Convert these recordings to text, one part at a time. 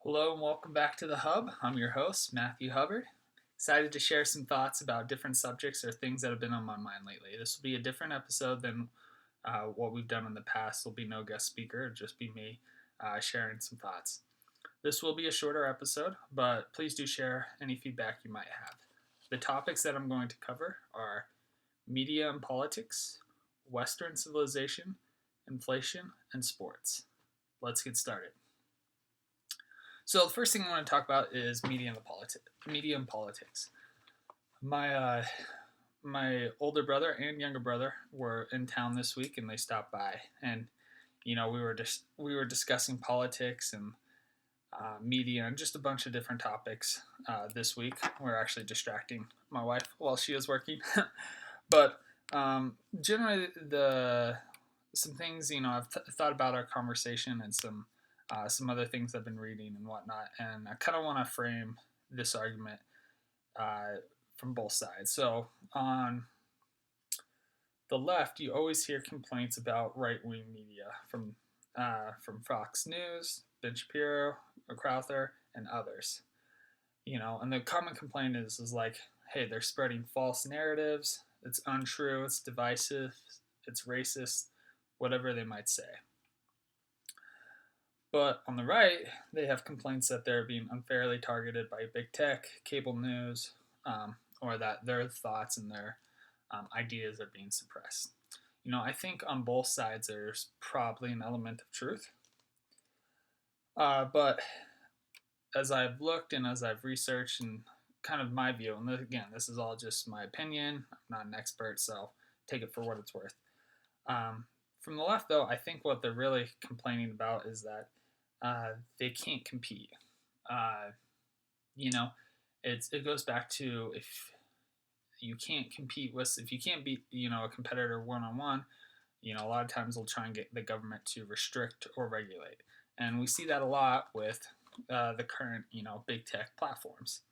Hello and welcome back to the Hub. I'm your host, Matthew Hubbard. Excited to share some thoughts about different subjects or things that have been on my mind lately. This will be a different episode than what we've done in the past. There'll be no guest speaker, it'll just be me sharing some thoughts. This will be a shorter episode, but please do share any feedback you might have. The topics that I'm going to cover are media and politics, Western civilization, inflation, and sports. Let's get started. So the first thing I want to talk about is media and politics. My my older brother and younger brother were in town this week, and they stopped by, and we were discussing politics and media and just a bunch of different topics this week. We're actually distracting my wife while she is working, but generally the some things I've thought about our conversation and some other things I've been reading and whatnot, and I kind of want to frame this argument uh, from both sides. So on the left, you always hear complaints about right-wing media from Fox News, Ben Shapiro, Crowther, and others. And the common complaint is like, hey, they're spreading false narratives. It's untrue. It's divisive. It's racist. Whatever they might say. But on the right, they have complaints that they're being unfairly targeted by big tech, cable news, or that their thoughts and their ideas are being suppressed. I think on both sides there's probably an element of truth. But as I've looked and as I've researched and kind of my view, and again, this is all just my opinion, I'm not an expert, so take it for what it's worth. From the left, though, I think what they're really complaining about is that they can't compete. Uh, you know, it goes back to if you can't compete with, if you can't beat, a competitor one on one, a lot of times they'll try and get the government to restrict or regulate, and we see that a lot with the current, big tech platforms.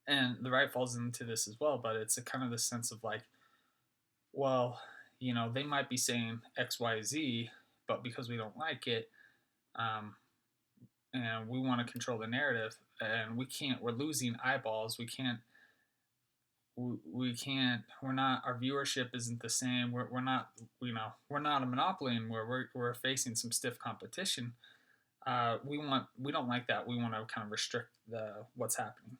And the right falls into this as well, but it's a kind of the sense of like, well, they might be saying X, Y, Z, but because we don't like it, um, and we want to control the narrative, and we can't. We're losing eyeballs. We can't. We can't. We're not. Our viewership isn't the same. We're not. We're not a monopoly, and we're facing some stiff competition. We don't like that. We want to kind of restrict the what's happening.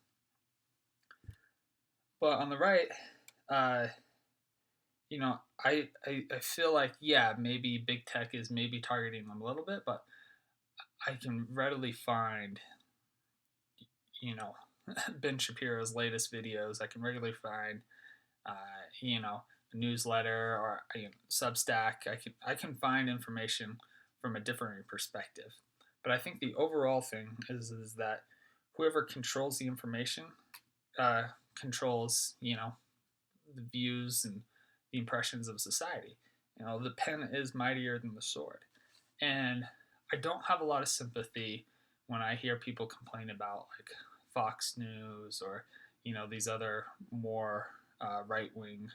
But on the right, uh, I feel like, yeah, maybe big tech is maybe targeting them a little bit, but I can readily find, you know, Ben Shapiro's latest videos. I can regularly find, uh, a newsletter or Substack. I can find information from a different perspective. But I think the overall thing is that whoever controls the information uh, controls, the views and the impressions of society. The pen is mightier than the sword. And I don't have a lot of sympathy when I hear people complain about like Fox News or these other more right wing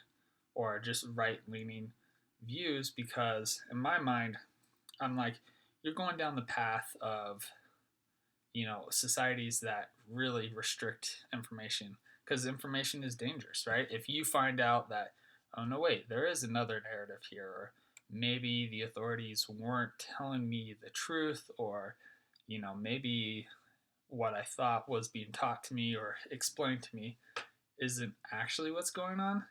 or just right leaning views, because in my mind I'm like, you're going down the path of societies that really restrict information, because information is dangerous, right? If you find out that, oh no, wait, there is another narrative here, or maybe the authorities weren't telling me the truth, or maybe what I thought was being taught to me or explained to me isn't actually what's going on,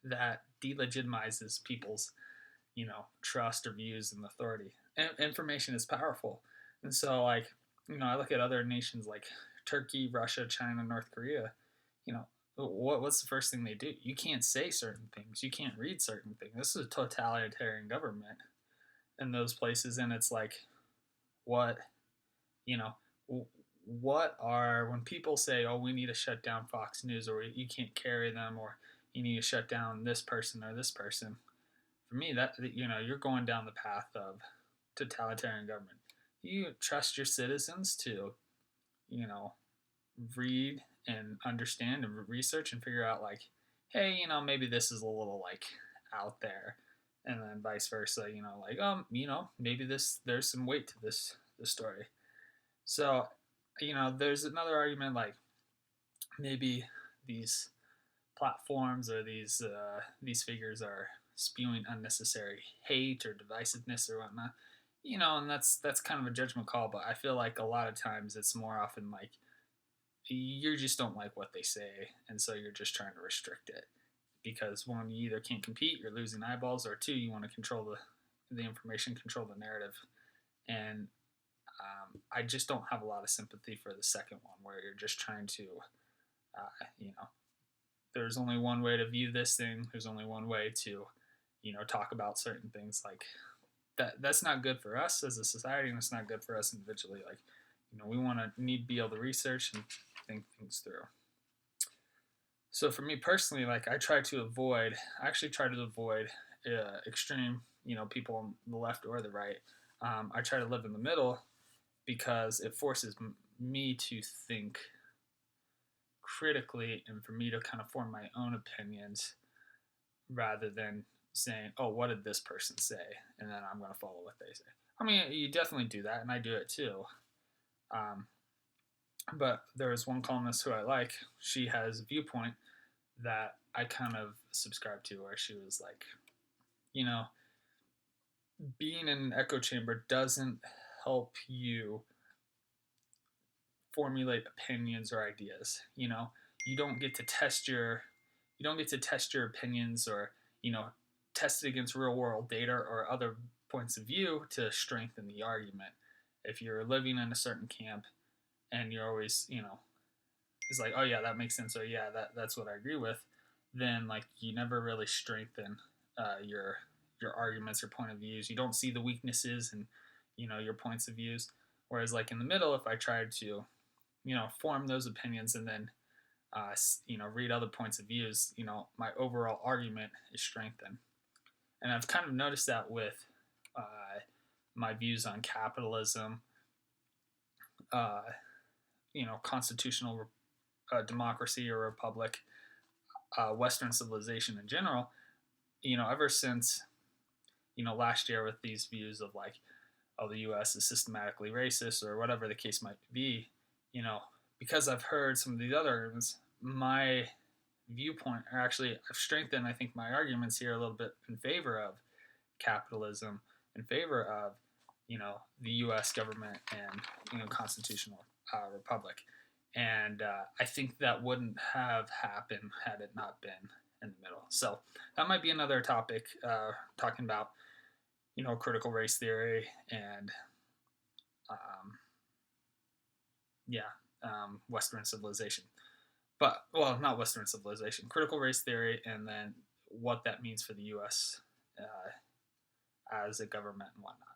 that delegitimizes people's trust or views in authority. Information is powerful, and so like I look at other nations like Turkey, Russia, China, North Korea. What's the first thing they do? You can't say certain things. You can't read certain things. This is a totalitarian government in those places, and it's like, what you know, what are when people say, "Oh, we need to shut down Fox News," or "You can't carry them," or "You need to shut down this person or this person." For me, that you're going down the path of totalitarian government. You trust your citizens to, you know, read and understand and research and figure out like, hey, maybe this is a little like out there, and then vice versa. Like, maybe there's some weight to this story. So, there's another argument like maybe these platforms or these figures are spewing unnecessary hate or divisiveness or whatnot. And that's kind of a judgment call, but I feel like a lot of times it's more often like you just don't like what they say, and so you're just trying to restrict it because one, you either can't compete, you're losing eyeballs, or two, you want to control the information, control the narrative, and I just don't have a lot of sympathy for the second one where you're just trying to, you know, there's only one way to view this thing. There's only one way to, talk about certain things like that. That's not good for us as a society, and it's not good for us individually. Like, we need to be able to research and think things through. So for me personally, like I actually try to avoid extreme, people on the left or the right. I try to live in the middle because it forces me to think critically and for me to kind of form my own opinions rather than saying, oh, what did this person say? And then I'm going to follow what they say. I mean, you definitely do that, and I do it too. Um, but there's one columnist who I like. She has a viewpoint that I kind of subscribe to where she was like, you know, being in an echo chamber doesn't help you formulate opinions or ideas. You don't get to test your opinions or, test it against real world data or other points of view to strengthen the argument. If you're living in a certain camp and you're always, it's like, oh yeah, that makes sense, or yeah, that's what I agree with, then like you never really strengthen your arguments, your point of views. You don't see the weaknesses and your points of views. Whereas like in the middle, if I tried to form those opinions and then read other points of views, my overall argument is strengthened. And I've kind of noticed that with my views on capitalism, uh, constitutional democracy or republic, Western civilization in general. Ever since last year with these views of like, oh, the U.S. is systematically racist or whatever the case might be, because I've heard some of these other arguments, my viewpoint, or actually I've strengthened, I think, my arguments here a little bit in favor of capitalism, in favor of, the U.S. government and, constitutional republic. And I think that wouldn't have happened had it not been in the middle. So that might be another topic, talking about, critical race theory and, um, yeah, Western civilization. But, well, not Western civilization, critical race theory, and then what that means for the U.S. As a government and whatnot.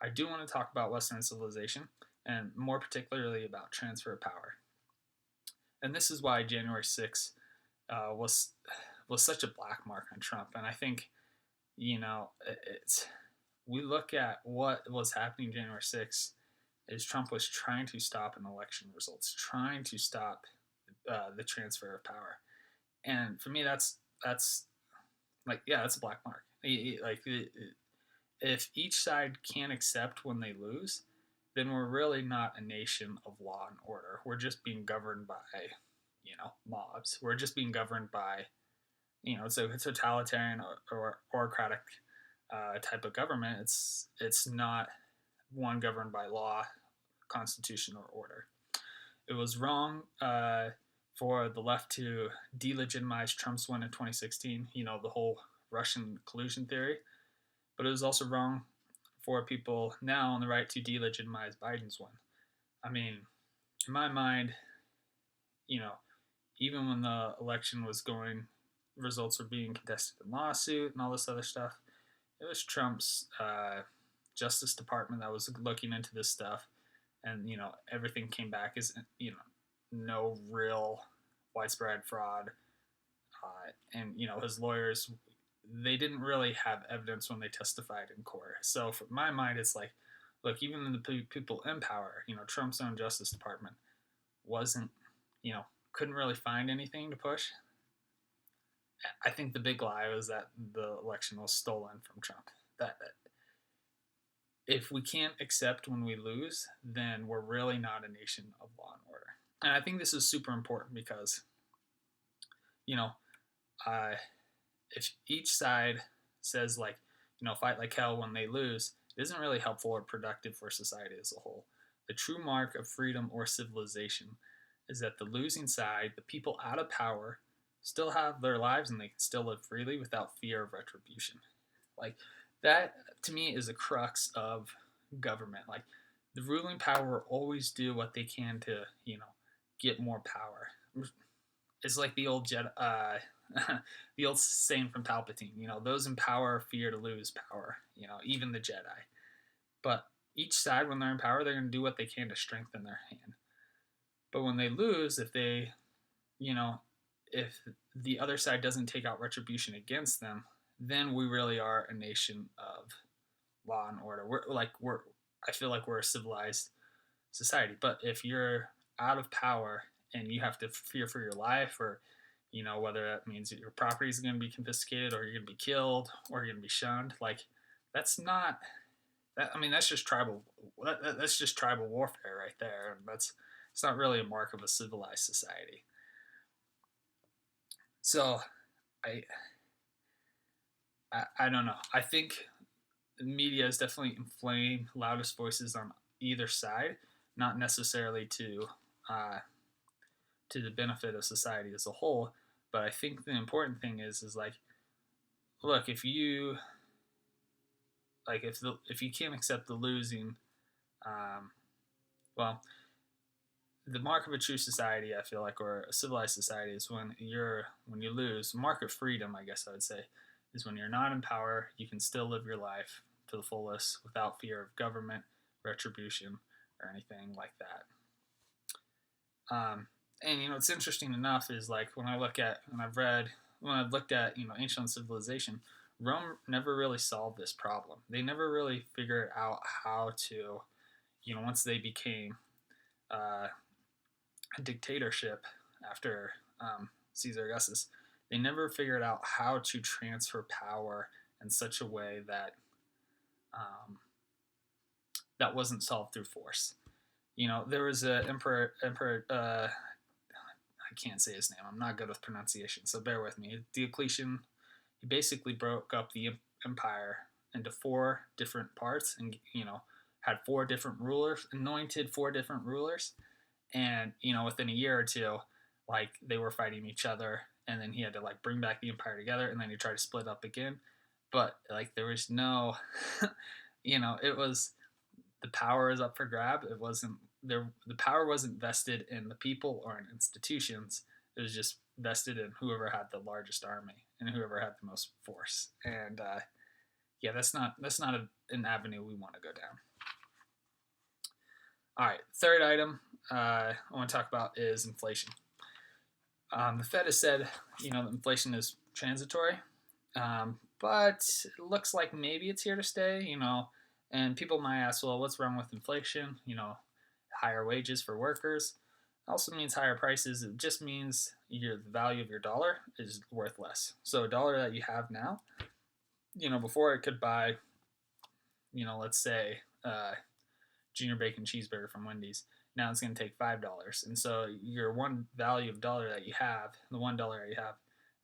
I do want to talk about Western civilization and more particularly about transfer of power. And this is why January 6th was such a black mark on Trump. And I think, it's we look at what was happening January 6th is Trump was trying to stop an election results, trying to stop the transfer of power. And for me, that's like, yeah, that's a black mark. Like, if each side can't accept when they lose, then we're really not a nation of law and order. We're just being governed by, mobs. We're just being governed by, it's a totalitarian or autocratic type of government. It's not one governed by law, constitution, or order. It was wrong for the left to delegitimize Trump's win in 2016. The whole Russian collusion theory. But it was also wrong for people now on the right to delegitimize Biden's win. I mean, in my mind, even when the election was going, results were being contested in lawsuit and all this other stuff. It was Trump's Justice Department that was looking into this stuff, and everything came back as no real widespread fraud, and his lawyers, they didn't really have evidence when they testified in court. So for my mind, it's like, look, even the people in power, Trump's own Justice Department wasn't, couldn't really find anything to push. I think the big lie was that the election was stolen from Trump. That if we can't accept when we lose, then we're really not a nation of law and order. And I think this is super important because, you know, uh, if each side says, like, fight like hell when they lose, it isn't really helpful or productive for society as a whole. The true mark of freedom or civilization is that the losing side, the people out of power, still have their lives and they can still live freely without fear of retribution. Like, that to me is the crux of government. Like, the ruling power will always do what they can to, get more power. It's like the old the old saying from Palpatine. Those in power fear to lose power. Even the Jedi. But each side, when they're in power, they're going to do what they can to strengthen their hand. But when they lose, if they, if the other side doesn't take out retribution against them, then we really are a nation of law and order. I feel like we're a civilized society. But if you're out of power and you have to fear for your life, or whether that means that your property is going to be confiscated, or you're going to be killed, or you're going to be shunned, like, that's not that. I mean, that's just tribal. That's just tribal warfare right there. It's not really a mark of a civilized society. So, I I don't know. I think the media is definitely inflamed loudest voices on either side, not necessarily uh, to the benefit of society as a whole. But I think the important thing is like, look, if you can't accept the losing, um, well, the mark of a true society, I feel like, or a civilized society, is when you lose. Mark of freedom, I guess I would say, is when you're not in power, you can still live your life to the fullest without fear of government, retribution, or anything like that. And it's interesting enough is, like, when I've looked at ancient civilization, Rome never really solved this problem. They never really figured out how to, once they became uh, a dictatorship after Caesar Augustus, they never figured out how to transfer power in such a way that that wasn't solved through force. There was a emperor. I can't say his name. I'm not good with pronunciation, so bear with me. Diocletian. He basically broke up the empire into four different parts, and had four different rulers, anointed four different rulers, and within a year or two, like, they were fighting each other, and then he had to, like, bring back the empire together, and then he tried to split up again. But, like, there was no it was, the power is up for grab. It wasn't there. The power wasn't vested in the people or in institutions. It was just vested in whoever had the largest army and whoever had the most force. And yeah, that's not an avenue we want to go down. All right, third item I want to talk about is inflation. The Fed has said that inflation is transitory, but it looks like maybe it's here to stay. And people might ask, well, what's wrong with inflation? Higher wages for workers also means higher prices. It just means the value of your dollar is worth less. So a dollar that you have now, before it could buy, let's say, junior bacon cheeseburger from Wendy's. Now it's going to take $5, and so your one value of dollar that you have, the $1 that you have,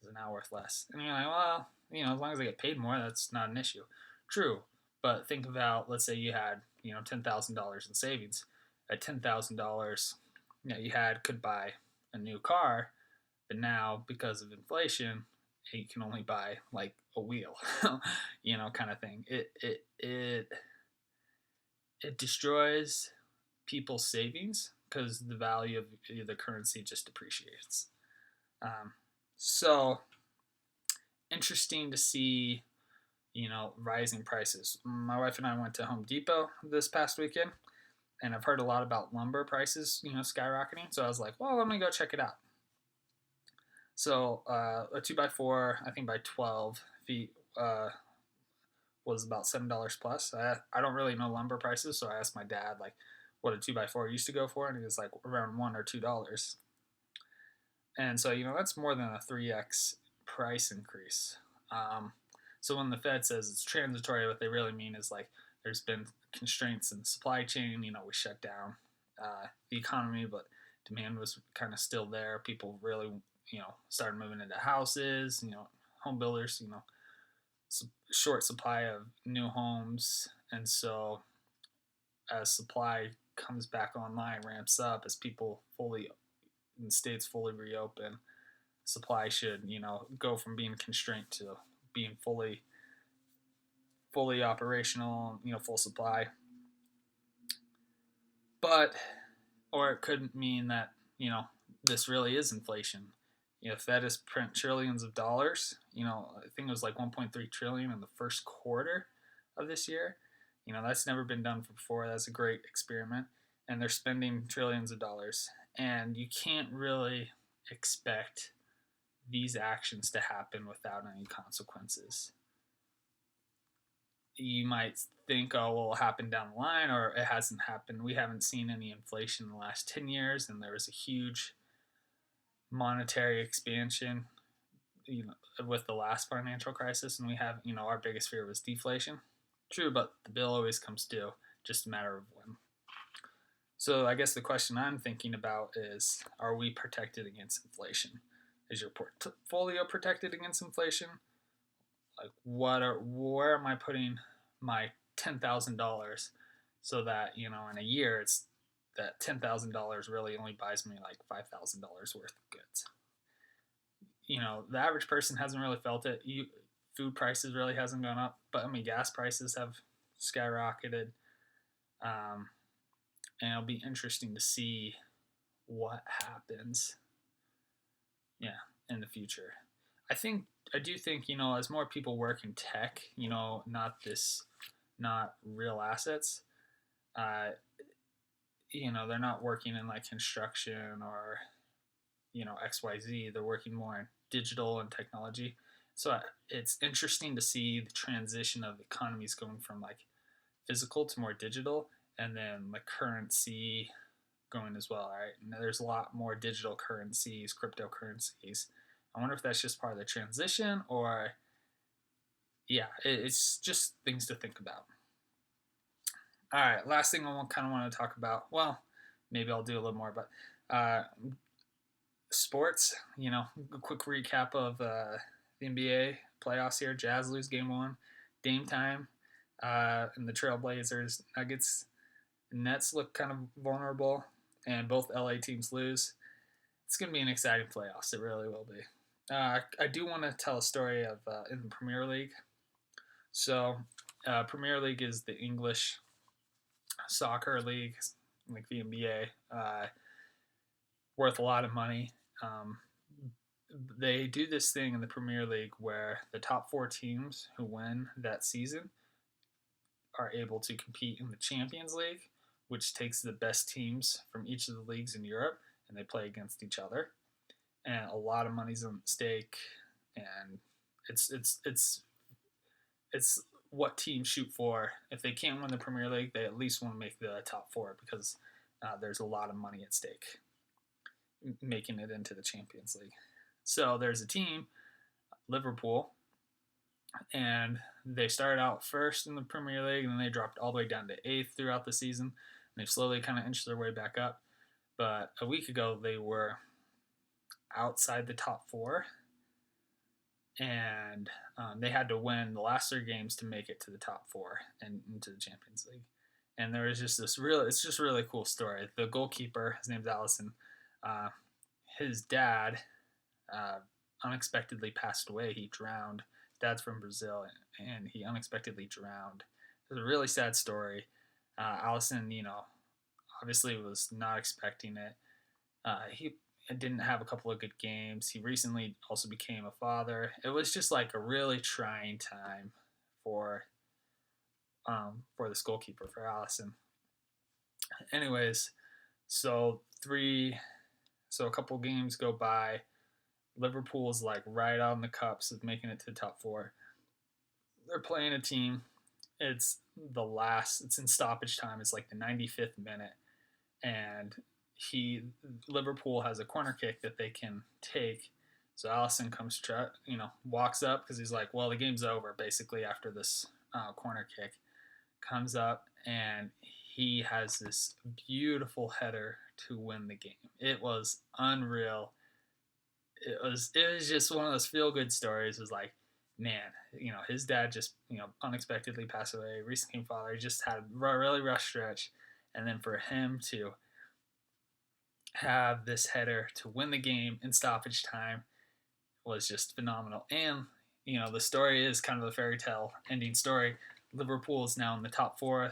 is now worth less. And you're like, well, as long as I get paid more, that's not an issue. True, but think about, let's say you had $10,000 in savings. At $10,000 you had could buy a new car, but now because of inflation, you can only buy like a wheel, kind of thing. It destroys people's savings because the value of the currency just depreciates. So interesting to see, rising prices. My wife and I went to Home Depot this past weekend, and I've heard a lot about lumber prices, skyrocketing. So I was like, well, let me go check it out. So a 2x4, I think by 12 feet, was about $7 plus. I don't really know lumber prices, so I asked my dad, like, what a 2x4 used to go for, and he was like around $1 or $2. And so that's more than a 3x price increase. So when the Fed says it's transitory, what they really mean is, like, there's been constraints in the supply chain. We shut down the economy, but demand was kind of still there. People really, started moving into houses. Home builders, short supply of new homes, and so as supply comes back online, ramps up as people fully and states fully reopen, supply should go from being constrained to being fully operational, full supply. But or it could mean that this really is inflation. Fed is print trillions of dollars. I think it was like 1.3 trillion in the first quarter of this year. That's never been done before. That's a great experiment, and they're spending trillions of dollars, and you can't really expect these actions to happen without any consequences. You might think, oh, well, it'll happen down the line, or it hasn't happened. We haven't seen any inflation in the last 10 years, and there was a huge monetary expansion, with the last financial crisis, and we have, our biggest fear was deflation. True, but the bill always comes due, just a matter of when. So I guess the question I'm thinking about is, are we protected against inflation? Is your portfolio protected against inflation? Like, where am I putting my $10,000 so that, in a year, it's that $10,000 really only buys me like $5,000 worth of goods. The average person hasn't really felt it. Food prices really hasn't gone up, but gas prices have skyrocketed. And it'll be interesting to see what happens, in the future. I do think, as more people work in tech, not real assets, they're not working in like construction or, XYZ. They're working more in digital and technology. So it's interesting to see the transition of economies going from like physical to more digital, and then the currency going as well. Right, and there's a lot more digital currencies, cryptocurrencies. I wonder if that's just part of the transition, or it's just things to think about. All right, last thing I kind of want to talk about. Well, maybe I'll do a little more, but sports. A quick recap of the NBA playoffs here. Jazz lose game 1, Dame time, and the Trailblazers, Nuggets, Nets look kind of vulnerable, and both LA teams lose. It's going to be an exciting playoffs. It really will be. I do want to tell a story of in the Premier League. So, Premier League is the English soccer league, like the NBA, worth a lot of money. They do this thing in the Premier League where the top 4 teams who win that season are able to compete in the Champions League, which takes the best teams from each of the leagues in Europe, and they play against each other. And a lot of money's at stake, and it's what teams shoot for. If they can't win the Premier League, they at least want to make the top 4, because there's a lot of money at stake making it into the Champions League. So there's a team, Liverpool, and they started out first in the Premier League, and then they dropped all the way down to 8th throughout the season, and they've slowly kind of inched their way back up. But a week ago, they were outside the top 4, and they had to win the last 3 games to make it to the top 4 and into the Champions League. And there was just it's just a really cool story. The goalkeeper, his name's Allison, his dad unexpectedly passed away. He drowned. His dad's from Brazil, and he unexpectedly drowned. It was a really sad story. Allison, obviously was not expecting it. He didn't have a couple of good games. He recently also became a father. It was just like a really trying time for this goalkeeper, for Allison. Anyways, so a couple games go by. Liverpool's like right on the cups of making it to the top 4. They're playing a team. It's in stoppage time. It's like the 95th minute, and Liverpool has a corner kick that they can take. So Allison walks up, because he's like, well, the game's over basically after this corner kick. comes up and he has this beautiful header to win the game. It was unreal. It was just one of those feel good stories. It was like, man, his dad just unexpectedly passed away. Recent came father. He just had a really rough stretch, and then for him to have this header to win the game in stoppage time was just phenomenal. And the story is kind of a fairy tale ending story. Liverpool is now in the top four.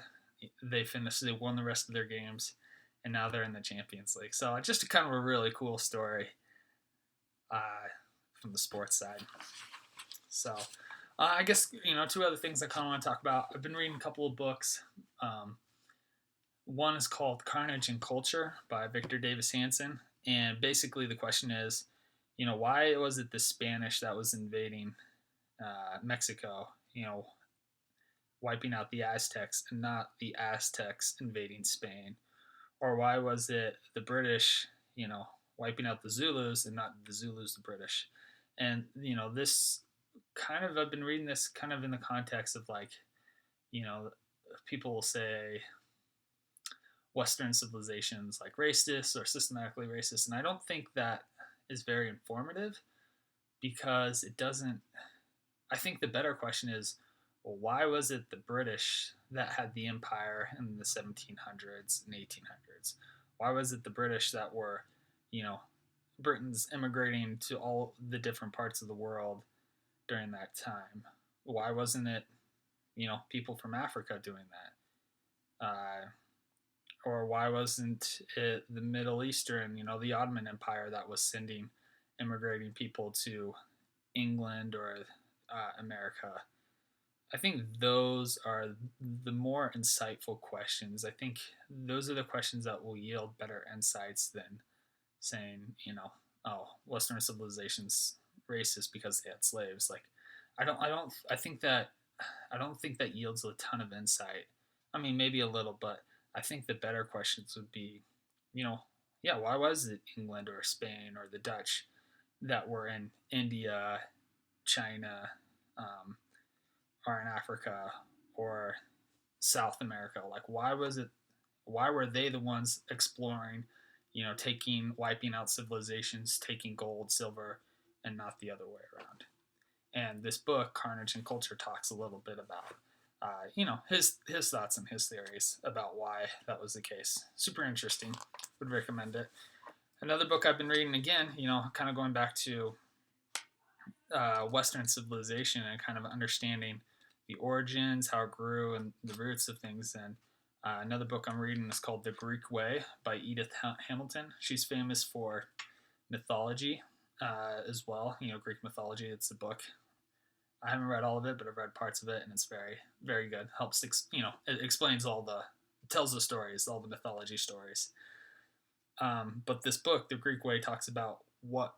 They finished. They won the rest of their games, and now they're in the Champions League. So just kind of a really cool story from the sports side. So I guess two other things I kind of want to talk about. I've been reading a couple of books. One is called Carnage and Culture by Victor Davis Hanson, and basically the question is, why was it the Spanish that was invading Mexico? Wiping out the Aztecs and not the Aztecs invading Spain? Or why was it the British, wiping out the Zulus and not the Zulus the British? And, this kind of, I've been reading this kind of in the context of like, people will say Western civilizations like racist or systematically racist. And I don't think that is very informative because it doesn't, I think the better question is, well, why was it the British that had the empire in the 1700s and 1800s? Why was it the British that were, Britain's immigrating to all the different parts of the world during that time? Why wasn't it, people from Africa doing that? Or why wasn't it the Middle Eastern, the Ottoman Empire that was sending immigrating people to England or America? I think those are the more insightful questions. I think those are the questions that will yield better insights than saying, oh, Western civilization's racist because they had slaves. Like, I don't think that yields a ton of insight. I mean, maybe a little, but I think the better questions would be, yeah, why was it England or Spain or the Dutch that were in India, China, or in Africa or South America? Like, why was it? Why were they the ones exploring? Wiping out civilizations, taking gold, silver, and not the other way around. And this book, Carnage and Culture, talks a little bit about, his thoughts and his theories about why that was the case. Super interesting. Would recommend it. Another book I've been reading again, kind of going back to Western civilization and kind of understanding the origins, how it grew, and the roots of things. And another book I'm reading is called The Greek Way by Edith Hamilton. She's famous for mythology as well. Greek mythology. It's a book. I haven't read all of it, but I've read parts of it, and it's very, very good. Helps, it explains tells the stories, all the mythology stories. But this book, The Greek Way, talks about what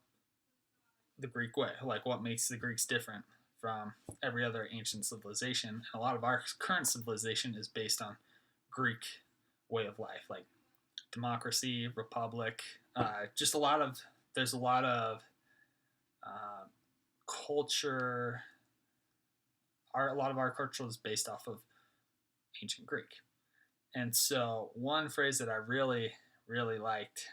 the Greek way, like what makes the Greeks different from every other ancient civilization. And a lot of our current civilization is based on Greek way of life, like democracy, republic, just there's a lot of culture. A lot of our culture is based off of ancient Greek. And so one phrase that I really, really liked,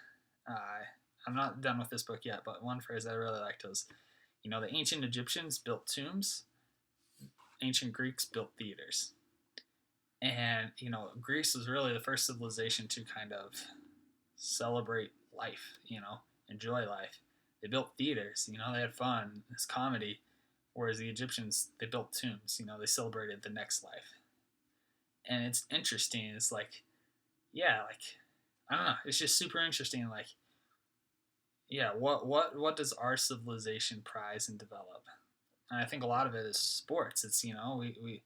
I'm not done with this book yet, but one phrase I really liked was, the ancient Egyptians built tombs, ancient Greeks built theaters. And, Greece was really the first civilization to kind of celebrate life, enjoy life. They built theaters, they had fun, it's comedy. Whereas the Egyptians, they built tombs, they celebrated the next life. And it's interesting. It's like, yeah, like, I don't know. It's just super interesting. Like, yeah, what does our civilization prize and develop? And I think a lot of it is sports. It's we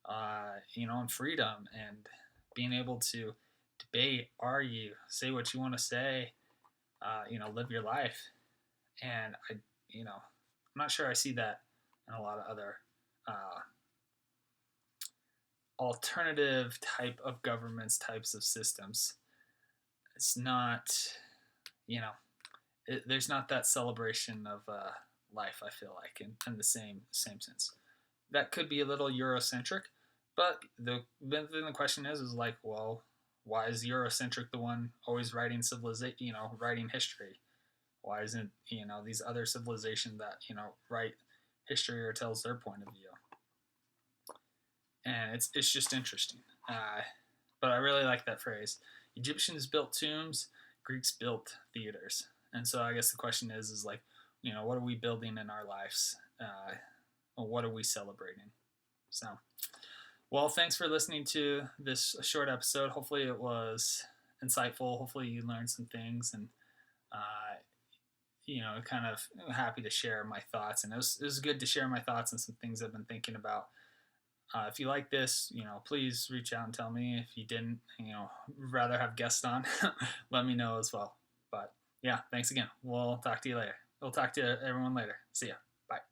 and freedom and being able to debate, argue, say what you want to say, live your life. And I'm not sure I see that in a lot of other alternative type of governments, types of systems. It's not, there's not that celebration of life. I feel like in the same sense. That could be a little Eurocentric, But then the question is like, well, why is Eurocentric the one always writing civilization, writing history? Why isn't these other civilizations that write history or tells their point of view? And it's just interesting. But I really like that phrase. Egyptians built tombs, Greeks built theaters. And so I guess the question is like, what are we building in our lives? Or what are we celebrating? So, well, thanks for listening to this short episode. Hopefully it was insightful. Hopefully you learned some things, and kind of happy to share my thoughts. And it was good to share my thoughts and some things I've been thinking about. If you like this, please reach out and tell me. If you didn't, rather have guests on, let me know as well. But yeah, thanks again. We'll talk to you later. We'll talk to everyone later. See ya. Bye.